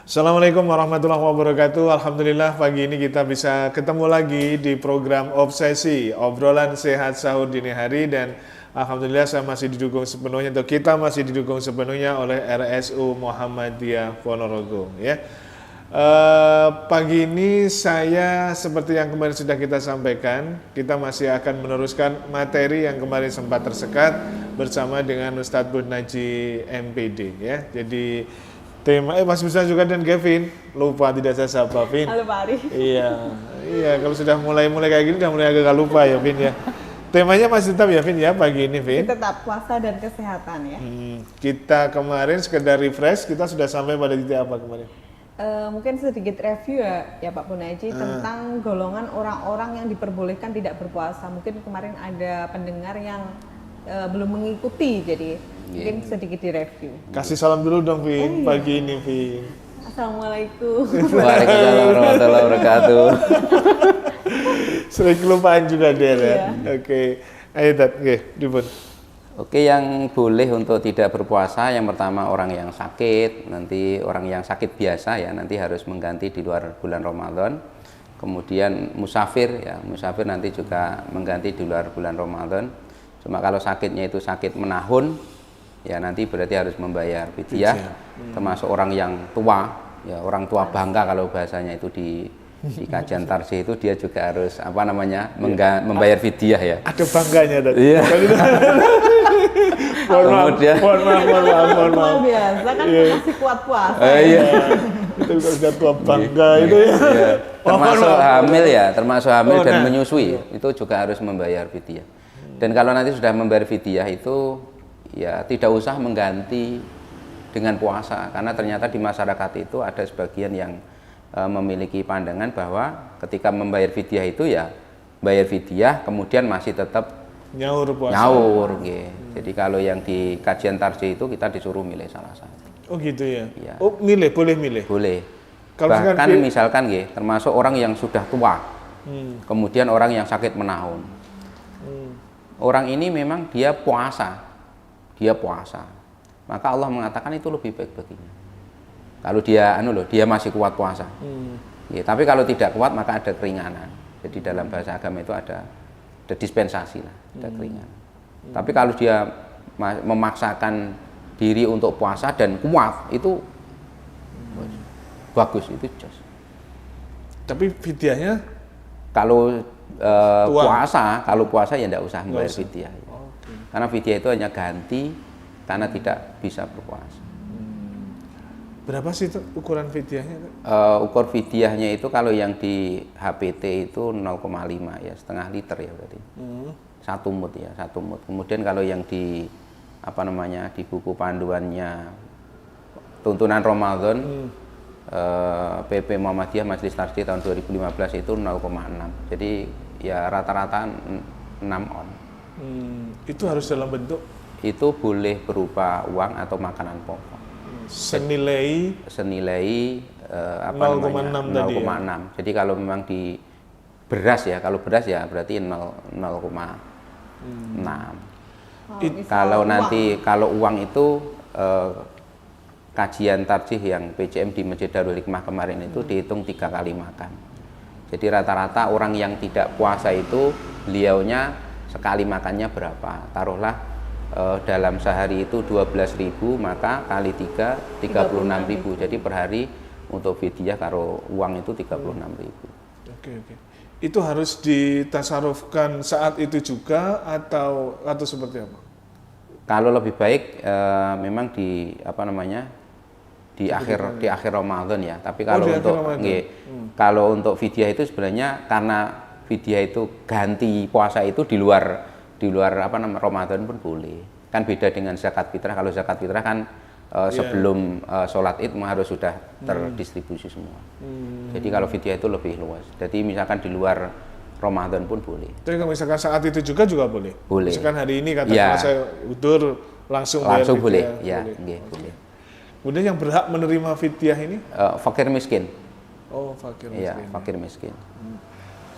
Assalamualaikum warahmatullahi wabarakatuh. Alhamdulillah pagi ini kita bisa ketemu lagi di program Obsesi, obrolan sehat sahur dini hari, dan alhamdulillah saya masih didukung sepenuhnya, atau kita masih didukung sepenuhnya oleh RSU Muhammadiyah Ponorogo ya. Pagi ini saya seperti yang kemarin sudah kita sampaikan, kita masih akan meneruskan materi yang kemarin sempat tersekat bersama dengan Ustadz Bud Naji MPD ya. Jadi tema Mas Bisa juga dan Kevin, lupa tidak saya sapa Vin. Halo Pak Ari. Iya, kalau sudah mulai kayak gini udah mulai agak lupa ya Vin ya. Temanya masih tetap ya Vin ya pagi ini Vin. Tetap puasa dan kesehatan ya. Kita kemarin sekedar refresh, kita sudah sampai pada titik apa kemarin? Mungkin sedikit review ya Pak Punaji tentang golongan orang-orang yang diperbolehkan tidak berpuasa. Mungkin kemarin ada pendengar yang belum mengikuti, jadi mungkin sedikit direview. Kasih salam dulu dong Vin, pagi ini Vin. Assalamualaikum. Waalaikumsalam warahmatullahi wabarakatuh. Sering kelupaan juga dia ya. Iya. Oke, ayo Dad, Dibun. Oke, yang boleh untuk tidak berpuasa yang pertama orang yang sakit, nanti orang yang sakit biasa ya nanti harus mengganti di luar bulan Ramadan. Kemudian musafir ya, musafir nanti juga mengganti di luar bulan Ramadan. Cuma kalau sakitnya itu sakit menahun, ya nanti berarti harus membayar fidyah. Termasuk orang yang tua, ya orang tua bangka kalau bahasanya itu di kajian tarsih itu dia juga harus membayar fidyah ya. Ada bangganya tadi. Iya. Kemudian, mohon maaf. Luar biasa kan masih kuat puasa. Iya. Itu kalau sudah tua bangga itu ya. Iya. Termasuk hamil dan nah. menyusui itu juga harus membayar fidyah. Dan kalau nanti sudah membayar fidyah itu ya tidak usah mengganti dengan puasa, karena ternyata di masyarakat itu ada sebagian yang memiliki pandangan bahwa ketika membayar fidyah itu ya bayar fidyah kemudian masih tetap Nyaur puasa. Jadi kalau yang di kajian tarsih itu kita disuruh milih salah satu. Oh gitu ya. Iya. Oh boleh milih. Boleh. Kalau bahkan misalkan termasuk orang yang sudah tua, kemudian orang yang sakit menahun. Orang ini memang dia puasa, maka Allah mengatakan itu lebih baik baginya. Kalau dia masih kuat puasa. Ya, tapi kalau tidak kuat maka ada keringanan. Jadi dalam bahasa agama itu ada dispensasi lah, ada keringanan. Tapi kalau dia memaksakan diri untuk puasa dan kuat itu bagus, itu jos. Tapi fidyahnya kalau puasa ya tidak usah membayar fidyah. Karena fidyah itu hanya ganti karena tidak bisa berpuasa. Berapa sih itu ukuran fidyahnya? Ukur fidyahnya itu kalau yang di HPT itu 0,5 ya, setengah liter ya berarti. Satu mud. Kemudian kalau yang di di buku panduannya tuntunan Ramadan PP Muhammadiyah Majelis Tarsih tahun 2015 itu 0,6. Jadi ya rata-rata 6 on. Itu harus dalam bentuk? Itu boleh berupa uang atau makanan pokok. Senilai 0,6 tadi ya? Jadi kalau memang di beras ya, berarti 0,6. Kalau uang itu kajian tarjih yang PCM di Masjid Darul Hikmah kemarin itu dihitung 3 kali makan. Jadi rata-rata orang yang tidak puasa itu beliaunya sekali makannya berapa? Taruhlah dalam sehari itu 12.000, maka kali 3 36.000. Jadi per hari untuk fidyah karo uang itu 36.000. Oke. Itu harus ditasarufkan saat itu juga atau seperti apa? Kalau lebih baik memang di akhir Ramadan ya. Tapi kalau untuk fidyah itu sebenarnya karena fidyah itu ganti puasa itu di luar Ramadan pun boleh. Kan beda dengan zakat fitrah. Kalau zakat fitrah kan sebelum sholat Id harus sudah terdistribusi semua. Jadi kalau fidyah itu lebih luas. Jadi misalkan di luar Ramadan pun boleh. Tapi kalau misalkan saat itu juga boleh? Boleh. Misalkan hari ini katakanlah saya udur langsung boleh. Boleh. Kemudian yang berhak menerima fidyah ini? Fakir miskin. Oh, fakir miskin. Iya, fakir miskin.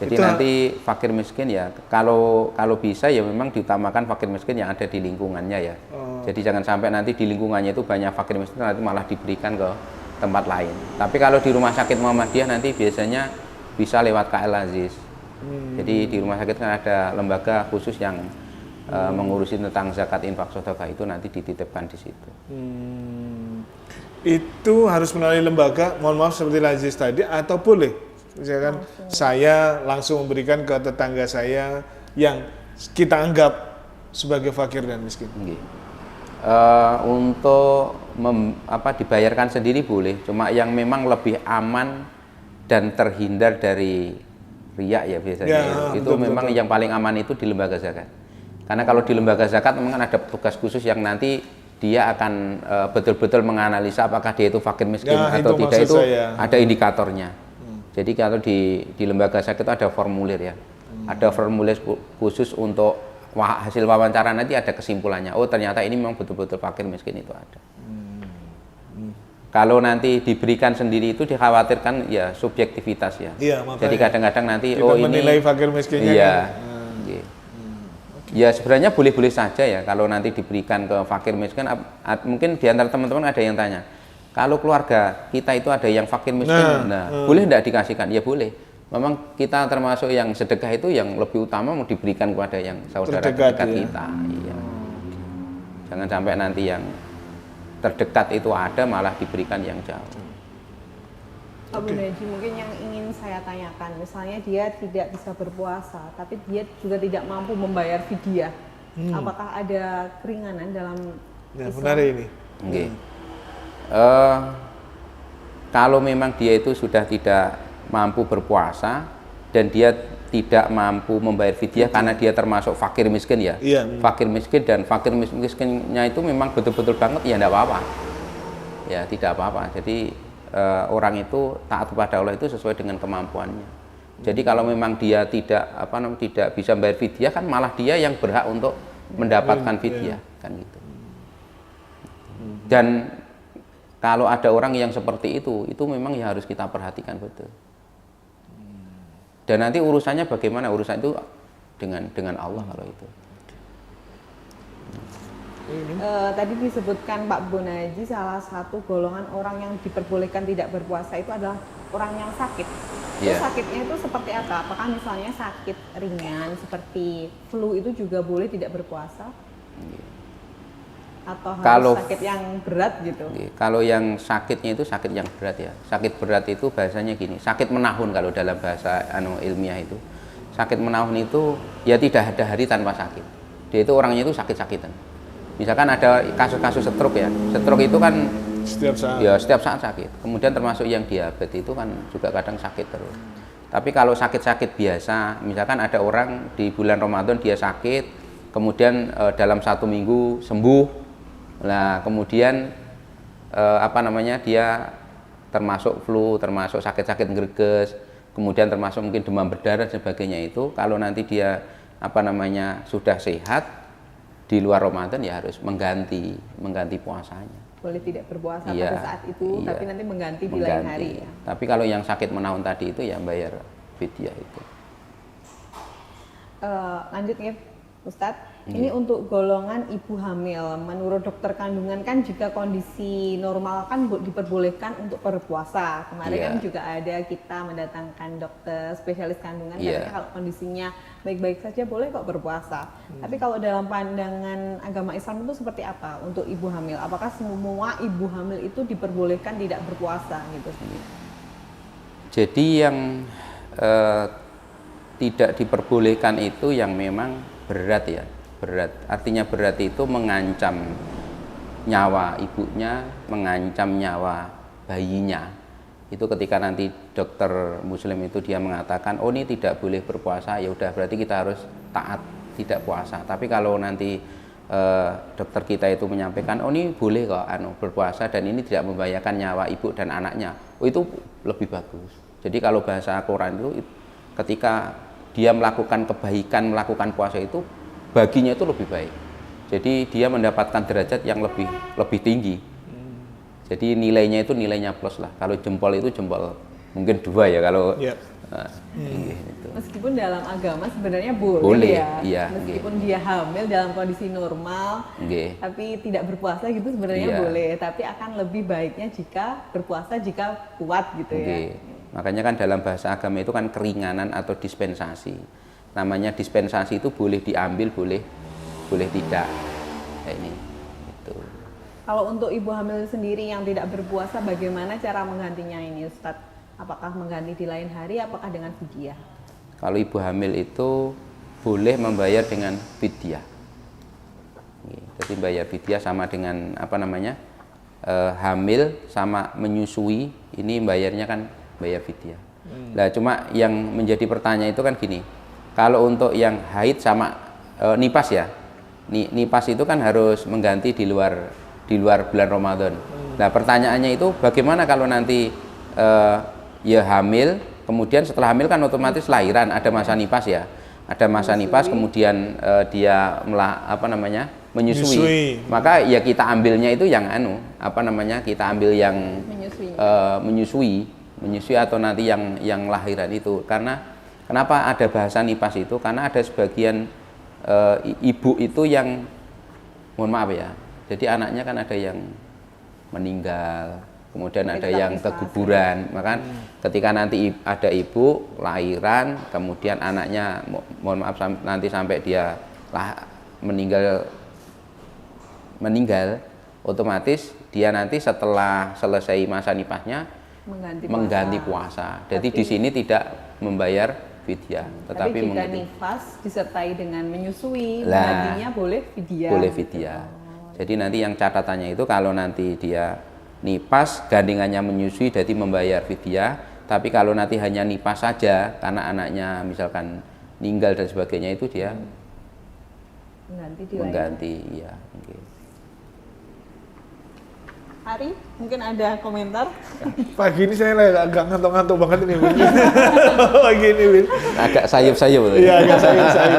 Jadi nanti fakir miskin ya, kalau bisa ya memang diutamakan fakir miskin yang ada di lingkungannya ya. Jadi jangan sampai nanti di lingkungannya itu banyak fakir miskin nanti malah diberikan ke tempat lain. Tapi kalau di Rumah Sakit Muhammadiyah nanti biasanya bisa lewat KL Aziz. Jadi di rumah sakit kan ada lembaga khusus yang mengurusi tentang zakat, infak, sedekah, itu nanti dititipkan di situ. Itu harus melalui lembaga, mohon maaf seperti Lazis tadi, atau boleh misalkan saya langsung memberikan ke tetangga saya yang kita anggap sebagai fakir dan miskin. Untuk dibayarkan sendiri boleh, cuma yang memang lebih aman dan terhindar dari riya ya biasanya. Itu betul, memang yang paling aman itu di lembaga zakat. Karena kalau di lembaga zakat memang ada petugas khusus yang nanti dia akan betul-betul menganalisa apakah dia itu fakir miskin atau tidak, itu ada indikatornya. Jadi kalau di lembaga zakat itu ada formulir ya. Ada formulir khusus untuk hasil wawancara, nanti ada kesimpulannya. Oh ternyata ini memang betul-betul fakir miskin, itu ada. Kalau nanti diberikan sendiri itu dikhawatirkan ya subjektivitas ya. Iya, jadi kadang-kadang nanti kita menilai fakir miskinnya. Iya. Ya sebenarnya boleh-boleh saja ya kalau nanti diberikan ke fakir miskin. Mungkin di antara teman-teman ada yang tanya, kalau keluarga kita itu ada yang fakir miskin, boleh tidak dikasihkan? Ya boleh. Memang kita termasuk yang sedekah itu yang lebih utama mau diberikan kepada yang saudara terdekat kita. Iya. Jangan sampai nanti yang terdekat itu ada malah diberikan yang jauh. Pak Bonaji, mungkin yang ingin saya tanyakan, misalnya dia tidak bisa berpuasa, tapi dia juga tidak mampu membayar fidyah. Apakah ada keringanan dalam Islam? Benar ini. Kalau memang dia itu sudah tidak mampu berpuasa dan dia tidak mampu membayar fidyah karena dia termasuk fakir miskin ya. Fakir miskin, dan fakir miskinnya itu memang betul-betul banget ya tidak apa-apa. Ya tidak apa-apa. Jadi orang itu taat kepada Allah itu sesuai dengan kemampuannya. Jadi kalau memang dia tidak bisa membayar fidyah, kan malah dia yang berhak untuk mendapatkan fidyah, kan gitu. Dan kalau ada orang yang seperti itu memang ya harus kita perhatikan betul. Dan nanti urusannya bagaimana? Urusan itu dengan Allah kalau itu. Tadi disebutkan Pak Bonaji salah satu golongan orang yang diperbolehkan tidak berpuasa itu adalah orang yang sakit. Itu sakitnya itu seperti apa? Apakah misalnya sakit ringan seperti flu itu juga boleh tidak berpuasa? Atau harus sakit yang berat gitu? Kalau yang sakitnya itu sakit yang berat ya. Sakit berat itu bahasanya gini, sakit menahun kalau dalam bahasa ilmiah itu. Sakit menahun itu ya tidak ada hari tanpa sakit. Dia itu orangnya itu sakit-sakitan. Misalkan ada kasus-kasus stroke ya. Stroke itu kan setiap saat sakit. Kemudian termasuk yang diabetes itu kan juga kadang sakit terus. Tapi kalau sakit-sakit biasa, misalkan ada orang di bulan Ramadan dia sakit, kemudian dalam 1 minggu sembuh. Nah, kemudian dia termasuk flu, termasuk sakit-sakit greges, kemudian termasuk mungkin demam berdarah dan sebagainya itu, kalau nanti dia sudah sehat di luar Ramadan ya harus mengganti puasanya. Boleh tidak berpuasa pada saat itu, tapi nanti mengganti di lain hari ya. Tapi kalau yang sakit menahun tadi itu ya bayar fidyah itu. Lanjut ya, Ustadz. Ini untuk golongan ibu hamil. Menurut dokter kandungan kan jika kondisi normal kan diperbolehkan untuk berpuasa. Kemarin kan juga ada kita mendatangkan dokter spesialis kandungan, katanya kalau kondisinya baik-baik saja boleh kok berpuasa. Tapi kalau dalam pandangan agama Islam itu seperti apa untuk ibu hamil? Apakah semua ibu hamil itu diperbolehkan tidak berpuasa gitu? Jadi yang tidak diperbolehkan itu yang memang berat ya. Berat, artinya berat itu mengancam nyawa ibunya, mengancam nyawa bayinya. Itu ketika nanti dokter muslim itu dia mengatakan, oh ini tidak boleh berpuasa, ya udah berarti kita harus taat tidak puasa. Tapi kalau nanti dokter kita itu menyampaikan, oh ini boleh kok berpuasa dan ini tidak membahayakan nyawa ibu dan anaknya, oh itu lebih bagus. Jadi kalau bahasa Al-Quran itu ketika dia melakukan kebaikan, melakukan puasa itu baginya itu lebih baik. Jadi dia mendapatkan derajat yang lebih tinggi. Jadi nilainya itu nilainya plus lah. Kalau jempol itu jempol mungkin 2 ya kalau Ya. nggih, gitu. Meskipun dalam agama sebenarnya boleh, Boleh, ya, iya, meskipun dia hamil dalam kondisi normal, Nggih. tapi tidak berpuasa gitu sebenarnya Iya. boleh, tapi akan lebih baiknya jika berpuasa jika kuat gitu ya. Oke. Makanya kan dalam bahasa agama itu kan keringanan atau dispensasi. Namanya dispensasi itu boleh diambil, boleh tidak. Kayak ini. Gitu. Kalau untuk ibu hamil sendiri yang tidak berpuasa, bagaimana cara menggantinya ini, Ustadz? Apakah mengganti di lain hari, apakah dengan fidyah? Kalau ibu hamil itu boleh membayar dengan fidyah. Jadi bayar fidyah sama dengan apa namanya, hamil sama menyusui, ini bayarnya kan bayar fidyah. Nah cuma yang menjadi pertanyaan itu kan gini, kalau untuk yang haid sama nipas ya, nipas itu kan harus mengganti di luar bulan Ramadan. Nah pertanyaannya itu bagaimana kalau nanti ya hamil, kemudian setelah hamil kan otomatis lahiran, ada masa nipas ya, ada masa nipas, kemudian dia menyusui. Maka ya kita ambilnya itu yang kita ambil yang menyusui atau nanti yang lahiran itu. Karena kenapa ada bahasa nipas itu? Karena ada sebagian ibu itu yang, mohon maaf ya, jadi anaknya kan ada yang meninggal, kemudian ada yang keguguran. Maka ketika nanti ada ibu lahiran, kemudian anaknya mohon maaf nanti sampai dia meninggal, otomatis dia nanti setelah selesai masa nipasnya mengganti puasa. Jadi di sini tidak membayar fidyah, tetapi jika nifas disertai dengan menyusui, nantinya boleh fidyah. Boleh fidyah. Jadi nanti yang catatannya itu kalau nanti dia nipas gandengannya menyusui, jadi membayar fidyah. Tapi kalau nanti hanya nipas saja karena anaknya misalkan meninggal dan sebagainya, itu dia mengganti. Iya. Okay. Ari, mungkin ada komentar? Pagi ini saya agak ngantuk-ngantuk banget ini, Win. Pagi ini, Win. Agak sayup-sayup. Iya, agak sayup-sayup.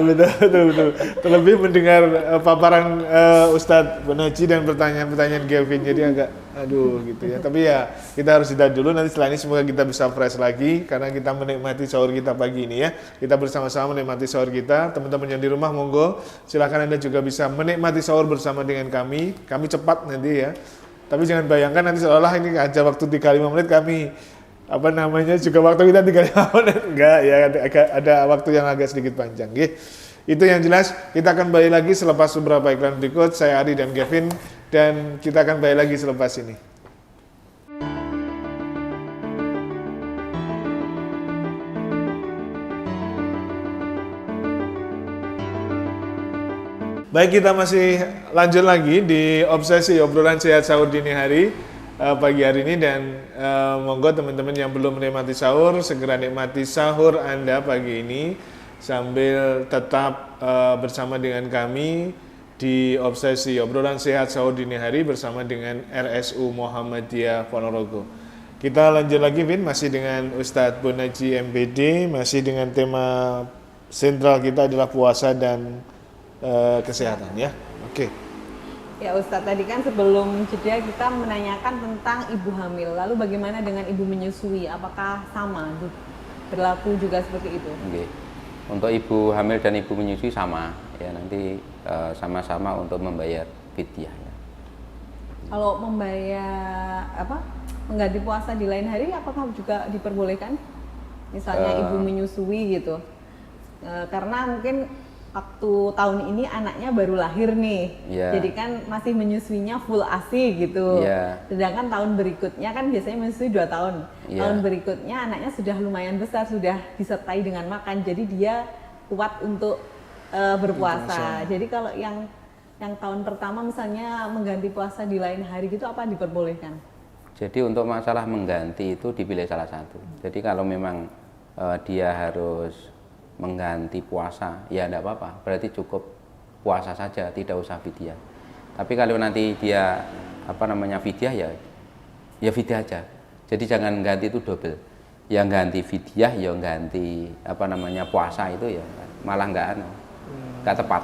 Betul. Terlebih mendengar paparan Ustadz Bonaji dan pertanyaan-pertanyaan Kevin, jadi agak aduh gitu ya. Tapi ya kita harus jeda dulu, nanti setelah ini semoga kita bisa fresh lagi karena kita menikmati sahur kita pagi ini ya. Kita bersama-sama menikmati sahur kita. Teman-teman yang di rumah monggo silakan Anda juga bisa menikmati sahur bersama dengan kami. Kami cepat nanti ya. Tapi jangan bayangkan nanti seolah ini aja waktu 35 menit kami juga waktu kita 35 menit. Enggak ya, ada waktu yang agak sedikit panjang. Itu yang jelas. Kita akan balik lagi selepas beberapa iklan berikut. Saya Ari dan Kevin, dan kita akan balik lagi selepas ini. Baik, kita masih lanjut lagi di obsesi obrolan sehat sahur dini hari pagi hari ini, dan monggo teman-teman yang belum menikmati sahur segera nikmati sahur Anda pagi ini sambil tetap bersama dengan kami di obsesi obrolan sehat sahur dini hari bersama dengan RSU Muhammadiyah Ponorogo. Kita lanjut lagi, Vin, masih dengan Ustadz Bonaji MPD, masih dengan tema sentral kita adalah puasa dan kesehatan ya. Oke. Ya Ustadz, tadi kan sebelum jeda kita menanyakan tentang ibu hamil. Lalu bagaimana dengan ibu menyusui? Apakah sama berlaku juga seperti itu? Oke. Untuk ibu hamil dan ibu menyusui sama ya, nanti sama-sama untuk membayar fidyah ya. Kalau membayar mengganti puasa di lain hari apakah juga diperbolehkan? Misalnya ibu menyusui gitu. Karena mungkin waktu tahun ini anaknya baru lahir nih, jadi kan masih menyusuinya full ASI gitu. Sedangkan tahun berikutnya kan biasanya menyusui 2 tahun. Tahun berikutnya anaknya sudah lumayan besar, sudah disertai dengan makan, jadi dia kuat untuk berpuasa. Jadi kalau yang tahun pertama misalnya mengganti puasa di lain hari gitu, apa diperbolehkan? Jadi untuk masalah mengganti itu dipilih salah satu. Jadi kalau memang dia harus mengganti puasa, ya enggak apa-apa, berarti cukup puasa saja, tidak usah fidyah. Tapi kalau nanti dia fidyah ya fidyah aja. Jadi jangan ganti itu double. Yang ganti fidyah, ya ganti puasa itu ya malah enggak tepat.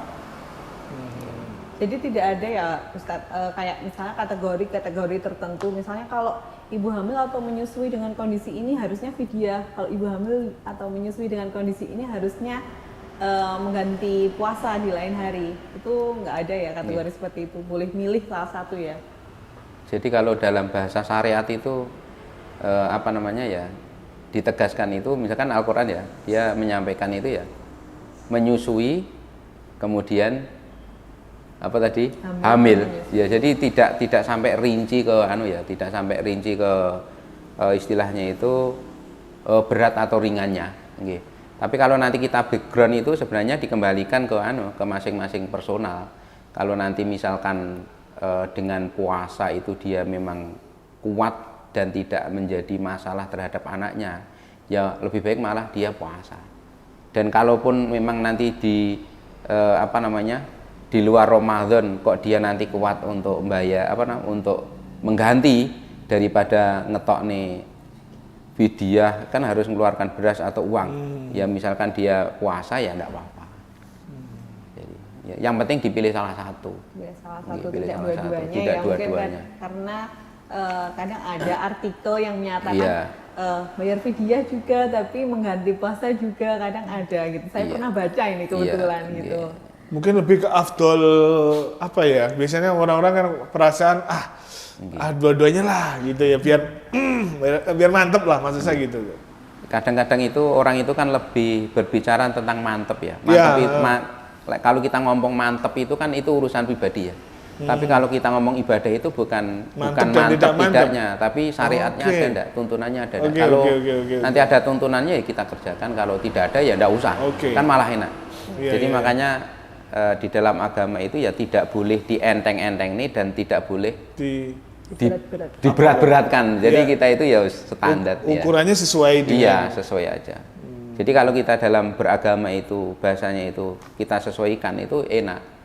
Jadi tidak ada ya Ustadz, kayak misalnya kategori tertentu, misalnya kalau ibu hamil atau menyusui dengan kondisi ini harusnya fidyah, kalau ibu hamil atau menyusui dengan kondisi ini harusnya mengganti puasa di lain hari. Itu nggak ada ya kategori seperti itu, boleh milih salah satu ya. Jadi kalau dalam bahasa syariat itu apa namanya ya, ditegaskan itu, misalkan Al-Quran ya, dia menyampaikan itu ya, menyusui, kemudian apa tadi, hamil. Ya, jadi tidak sampai rinci ke tidak sampai rinci ke istilahnya itu berat atau ringannya. Okay. Tapi kalau nanti kita background itu sebenarnya dikembalikan ke masing-masing personal. Kalau nanti misalkan dengan puasa itu dia memang kuat dan tidak menjadi masalah terhadap anaknya, ya lebih baik malah dia puasa. Dan kalaupun memang nanti di di luar Ramadan kok dia nanti kuat untuk membayar untuk mengganti daripada ngetok nih fidyah, kan harus mengeluarkan beras atau uang. Ya misalkan dia puasa ya enggak apa-apa. Jadi ya, yang penting dipilih salah satu. Salah satu, tidak dua-duanya ya, mungkin kan, karena kadang ada artikel yang menyatakan bayar fidyah juga tapi mengganti puasa juga, kadang ada gitu. Saya pernah baca ini kebetulan gitu. Mungkin lebih ke afdol apa ya? Biasanya orang-orang kan perasaan dua-duanya lah gitu ya, biar mantep lah maksud saya gitu. Kadang-kadang itu orang itu kan lebih berbicara tentang mantep ya. Kalau kita ngomong mantep itu kan itu urusan pribadi ya. Tapi kalau kita ngomong ibadah itu bukan mantep tidaknya, tapi syariatnya ada enggak, tuntunannya ada enggak. Kalau nanti ada tuntunannya ya kita kerjakan, kalau tidak ada ya enggak usah. Kan malah enak. Jadi makanya di dalam agama itu ya tidak boleh dienteng-enteng nih dan tidak boleh diberat-beratkan. Jadi kita itu ya standar. Ukurannya sesuai dengan. Iya, sesuai aja. Jadi kalau kita dalam beragama itu bahasanya itu kita sesuaikan, itu enak.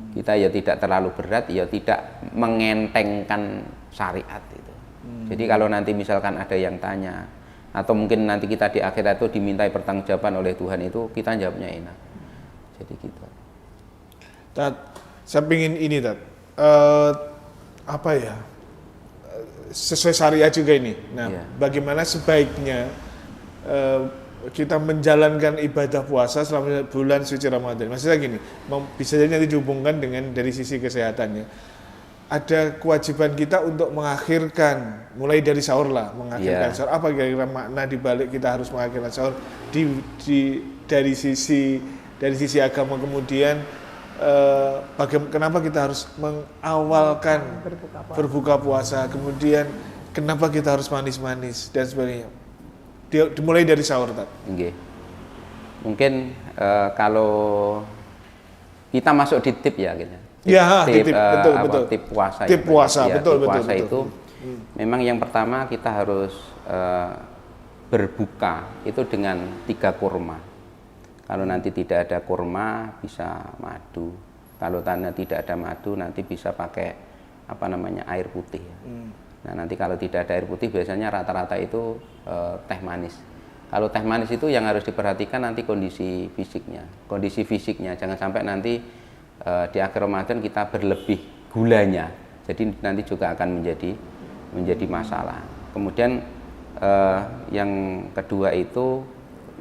Kita ya tidak terlalu berat, ya tidak mengentengkan syariat itu. Jadi kalau nanti misalkan ada yang tanya, atau mungkin nanti kita di akhirat itu dimintai pertanggungjawaban oleh Tuhan, itu kita jawabnya enak. Jadi gitu. Tat, saya pingin ini Tat, apa ya, sesuai syariat juga ini. Nah, bagaimana sebaiknya kita menjalankan ibadah puasa selama bulan suci Ramadan? Maksudnya gini, bisa jadi nanti dihubungkan dengan dari sisi kesehatannya. Ada kewajiban kita untuk mengakhirkan, mulai dari sahur lah, mengakhirkan sahur. Apa kira-kira makna dibalik kita harus mengakhirkan sahur dari sisi agama, kemudian kenapa kita harus mengawalkan berbuka puasa, kemudian kenapa kita harus manis-manis dan sebagainya. Dimulai dari sahur tadi. Okay. Mungkin kalau kita masuk di tip ya gitu. Betul. Tip puasa. Tip puasa, betul. Itu memang yang pertama kita harus berbuka itu dengan 3 kurma. Kalau nanti tidak ada kurma bisa madu. Kalau tanda tidak ada madu nanti bisa pakai air putih. Nah nanti kalau tidak ada air putih biasanya rata-rata itu teh manis. Kalau teh manis itu yang harus diperhatikan nanti kondisi fisiknya. Jangan sampai nanti di akhir Ramadan kita berlebih gulanya. Jadi nanti juga akan menjadi masalah. Kemudian yang kedua itu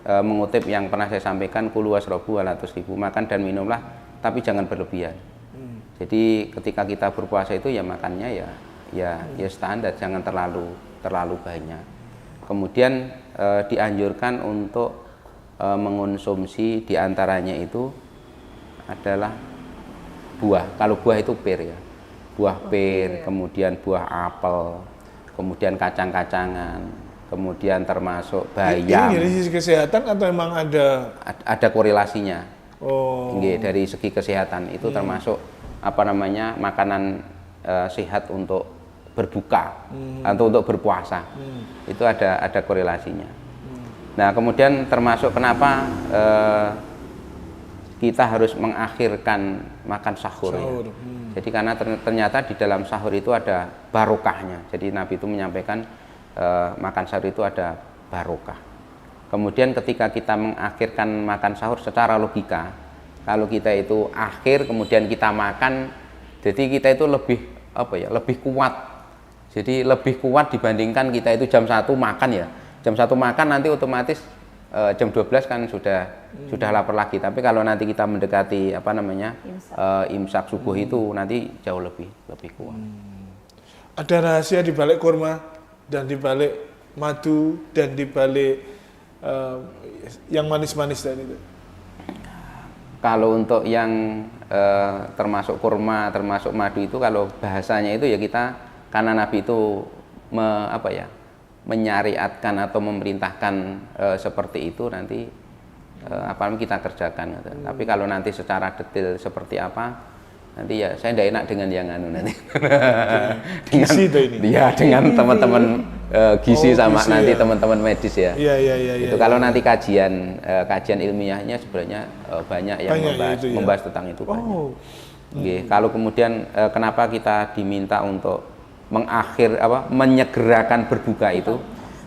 mengutip yang pernah saya sampaikan, kulu wasrobu wala tusrifu, makan dan minumlah tapi jangan berlebihan. Jadi ketika kita berpuasa itu ya makannya ya standar, jangan terlalu banyak. Kemudian dianjurkan untuk mengonsumsi diantaranya itu adalah buah. Kalau buah itu pir ya, buah pir, kemudian buah apel, kemudian kacang-kacangan, kemudian termasuk bayam. Ini dari sisi kesehatan atau memang ada korelasinya? Dari segi kesehatan itu termasuk makanan sehat untuk berbuka atau untuk berpuasa. Itu ada korelasinya. Nah kemudian termasuk kenapa kita harus mengakhirkan makan sahur. Ya. Jadi karena ternyata di dalam sahur itu ada barokahnya. Jadi Nabi itu menyampaikan makan sahur itu ada barokah. Kemudian ketika kita mengakhirkan makan sahur secara logika, kalau kita itu akhir kemudian kita makan, jadi kita itu lebih kuat. Jadi lebih kuat dibandingkan kita itu jam 1 makan ya. Jam 1 makan nanti otomatis jam 12 kan sudah lapar lagi. Tapi kalau nanti kita mendekati apa namanya imsak subuh itu nanti jauh lebih kuat. Ada rahasia di balik kurma dan di balik madu dan di balik yang manis-manis tadi itu. Kalau untuk yang termasuk kurma, termasuk madu itu kalau bahasanya itu ya kita karena Nabi itu menyariatkan atau memerintahkan seperti itu nanti apa kita kerjakan gitu. Tapi kalau nanti secara detail seperti apa nanti ya saya tidak enak dengan yang anu nanti. Gizi itu ini. Ya dengan teman-teman gizi sama gizi, nanti ya. teman-teman medis ya. Iya. Itu kalau nanti kajian ilmiahnya sebenarnya banyak yang membahas tentang itu banyak. Kalau kemudian kenapa kita diminta untuk menyegerakan berbuka itu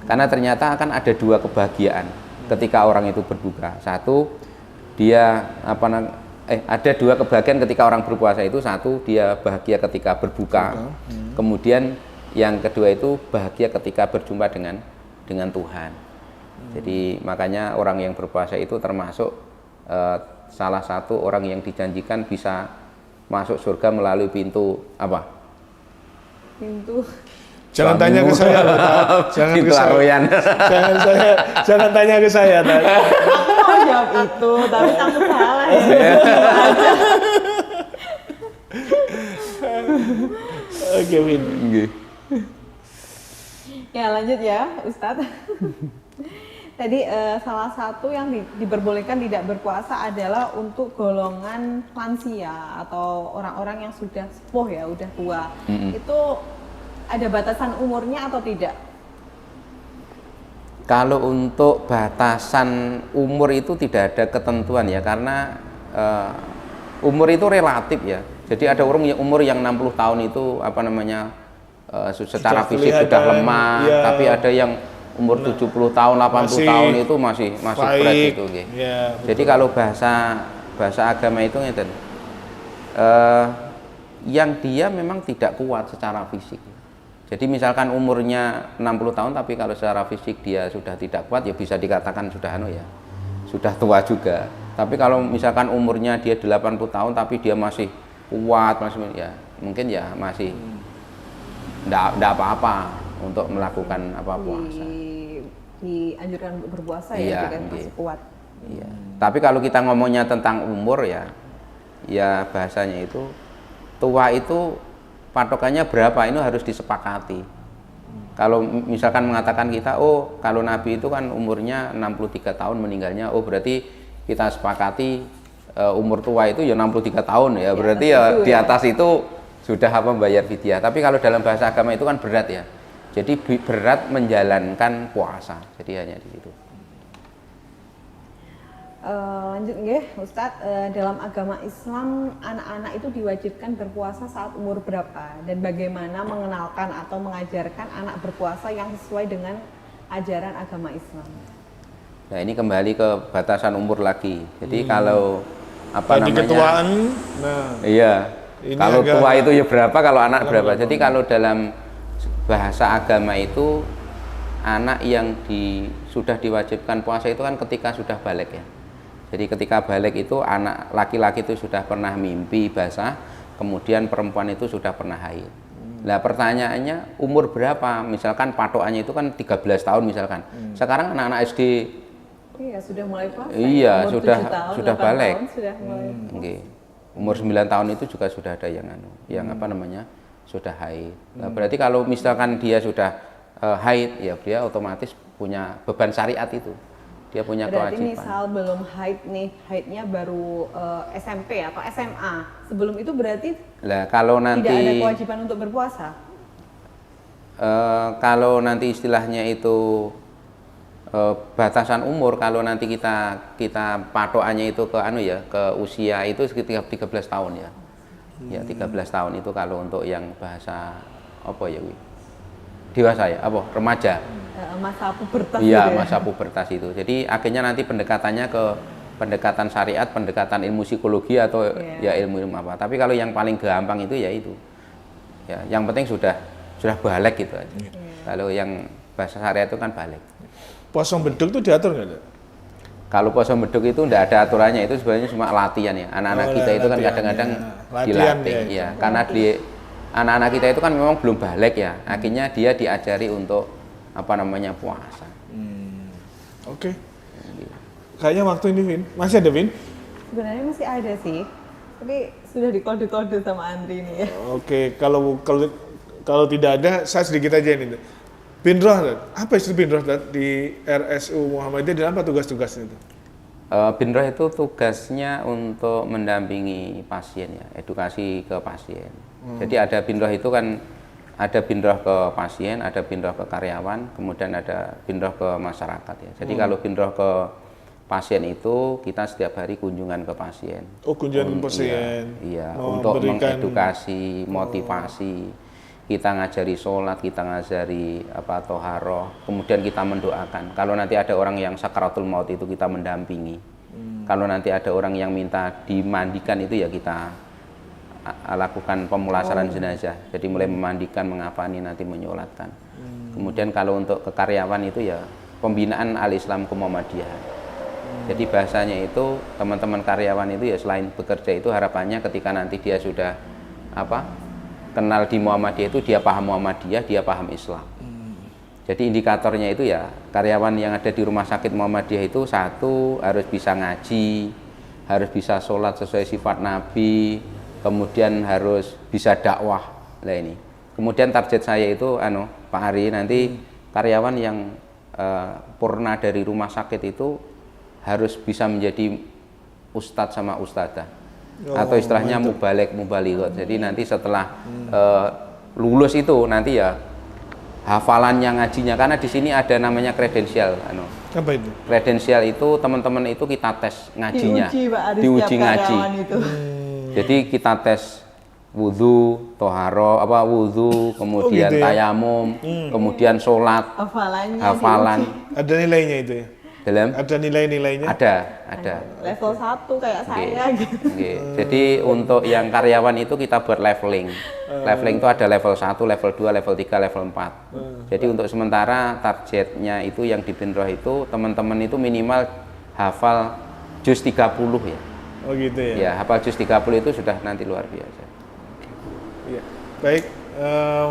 karena ternyata akan ada 2 kebahagiaan ketika orang itu berbuka. Satu, dia ada 2 kebahagiaan ketika orang berpuasa itu. Satu, dia bahagia ketika berbuka. Kemudian yang kedua itu bahagia ketika berjumpa dengan Tuhan. Jadi makanya orang yang berpuasa itu termasuk salah satu orang yang dijanjikan bisa masuk surga melalui pintu apa? Pintu. Jangan tanya ke saya, jangan pintu ke saya. Aroyan. Jangan tanya ke saya. Aku mau jawab itu, tapi takut salah ya. Oke, Win. Ya lanjut ya, Ustadz. Tadi salah satu yang diperbolehkan tidak berpuasa adalah untuk golongan lansia atau orang-orang yang sudah sepuh ya, udah tua. Itu ada batasan umurnya atau tidak? Kalau untuk batasan umur itu tidak ada ketentuan ya, karena umur itu relatif ya. Jadi ada umur yang 60 tahun itu secara fisik sudah lemah, ya. Tapi ada yang umur 70 tahun, 80 tahun itu masih fresh itu. Ya, jadi kalau bahasa agama itu yang dia memang tidak kuat secara fisik. Jadi misalkan umurnya 60 tahun tapi kalau secara fisik dia sudah tidak kuat ya bisa dikatakan sudah tua juga. Tapi kalau misalkan umurnya dia 80 tahun tapi dia masih kuat, mungkin masih enggak apa-apa untuk melakukan puasa. Dianjurkan untuk berpuasa ya, masih kuat. Iya. Tapi kalau kita ngomongnya tentang umur ya bahasanya itu tua itu patokannya berapa ini harus disepakati. Kalau misalkan mengatakan kita, kalau Nabi itu kan umurnya 63 tahun meninggalnya, berarti kita sepakati umur tua itu ya 63 tahun ya, berarti di atas itu sudah membayar fidyah. Tapi kalau dalam bahasa agama itu kan berat ya. Jadi berat menjalankan puasa. Jadi hanya di situ. Lanjut nggih, Ustadz, dalam agama Islam anak-anak itu diwajibkan berpuasa saat umur berapa dan bagaimana mengenalkan atau mengajarkan anak berpuasa yang sesuai dengan ajaran agama Islam? Nah, ini kembali ke batasan umur lagi. Jadi kalau ketuaan, iya. Kalau tua itu ya berapa, kalau anak berapa. Jadi kalau dalam bahasa agama itu anak yang sudah diwajibkan puasa itu kan ketika sudah balik ya. Jadi ketika balik itu anak laki-laki itu sudah pernah mimpi basah, kemudian perempuan itu sudah pernah haid. Nah pertanyaannya umur berapa? Misalkan patokannya itu kan 13 tahun misalkan. Sekarang anak-anak SD sudah mulai puasa. Iya, umur sudah balik. Sudah mulai. Umur 9 tahun itu juga sudah ada yang sudah haid. Nah, berarti kalau misalkan dia sudah haid ya dia otomatis punya beban syariat itu. Dia punya berarti kewajiban. Misal belum haid nih, haidnya baru SMP atau SMA. Sebelum itu berarti kalau nanti tidak ada kewajiban untuk berpuasa. Kalau nanti istilahnya itu batasan umur, kalau nanti kita patokannya itu ke usia itu sekitar 13 tahun ya. Ya 13 tahun itu kalau untuk yang bahasa dewasa ya, remaja. Masa pubertas. Iya, masa pubertas itu. Jadi akhirnya nanti pendekatannya ke pendekatan syariat, pendekatan ilmu psikologi atau ya ilmu apa. Tapi kalau yang paling gampang itu ya itu. Ya, yang penting sudah sudah balik gitu aja. Kalau yang bahasa syariat itu kan balik. Poso beduk tuh diatur nggak Dok? Kalau poso beduk itu tidak ada aturannya, itu sebenarnya cuma latihan ya. Anak-anak kita itu kan kadang-kadang dilatih ya. Karena di anak-anak kita itu kan memang belum balik ya. Akhirnya dia diajari untuk apa namanya puasa. Oke. Kayaknya waktu ini Vin, masih ada Vin? Sebenarnya masih ada sih, tapi sudah dikode-kode sama Andri ini ya. Oke, kalau tidak ada, saya sedikit aja ini. Binroh, apa istilah Binroh di RSU Muhammadiyah dan apa tugas-tugasnya itu? Binroh itu tugasnya untuk mendampingi pasien ya, edukasi ke pasien. Jadi ada binroh itu kan ada binroh ke pasien, ada binroh ke karyawan, kemudian ada binroh ke masyarakat ya. Jadi kalau binroh ke pasien itu kita setiap hari kunjungan ke pasien. Oh, kunjungan ke pasien. Iya, untuk mengedukasi, motivasi. Kita ngajari sholat, kita ngajari toharoh, kemudian kita mendoakan. Kalau nanti ada orang yang sakaratul maut itu kita mendampingi. Kalau nanti ada orang yang minta dimandikan itu ya kita lakukan pemulasaran jenazah. Jadi mulai memandikan, mengafani, nanti menyolatkan. Kemudian kalau untuk ke karyawan itu ya pembinaan al-Islam ke Muhammadiyah. Jadi bahasanya itu teman-teman karyawan itu ya selain bekerja itu harapannya ketika nanti dia sudah kenal di Muhammadiyah itu dia paham Muhammadiyah, dia paham Islam. Jadi indikatornya itu ya karyawan yang ada di rumah sakit Muhammadiyah itu satu harus bisa ngaji, harus bisa sholat sesuai sifat Nabi, kemudian harus bisa dakwah. Nah ini. Kemudian target saya itu Pak Ari nanti karyawan yang purna dari rumah sakit itu harus bisa menjadi ustadz sama ustadzah. Atau istilahnya mubalik. Jadi nanti setelah lulus itu nanti ya hafalannya ngajinya, karena di sini ada namanya kredensial. Apa itu? Kredensial itu teman-teman itu kita tes ngajinya, diuji ngaji. Jadi kita tes wudhu, wudhu, kemudian gitu ya? Tayamum, kemudian sholat, hafalan. Ada nilainya itu ya? Ada nilai-nilainya? Ada. Level 1 kayak saya gitu. Jadi untuk yang karyawan itu kita buat leveling. Leveling itu ada level 1, level 2, level 3, level 4. Jadi untuk sementara targetnya itu yang di Binroh itu teman-teman itu minimal hafal juz 30 ya. Oh gitu ya? Ya, hafal juz 30 itu sudah nanti luar biasa. Iya. Baik,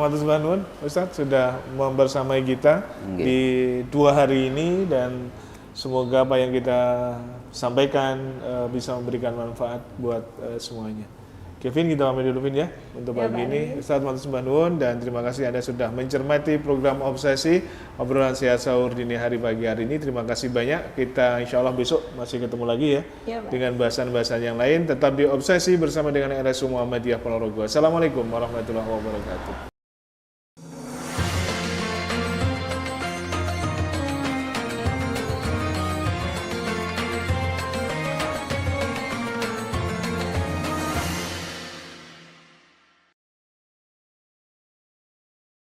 Matur Nuwun Ustadz sudah membersamai kita di 2 hari ini, dan semoga apa yang kita sampaikan bisa memberikan manfaat buat semuanya. Kevin, kita pamit dulu Vin ya untuk pagi ini. Ustadz Matur Nuwun, dan terima kasih Anda sudah mencermati program Obsesi obrolan sehat sahur dini hari pagi hari ini. Terima kasih banyak. Kita insya Allah besok masih ketemu lagi ya, dengan bahasan-bahasan yang lain. Tetap di Obsesi bersama dengan RSU Muhammadiyah Ponorogo. Assalamualaikum warahmatullahi wabarakatuh.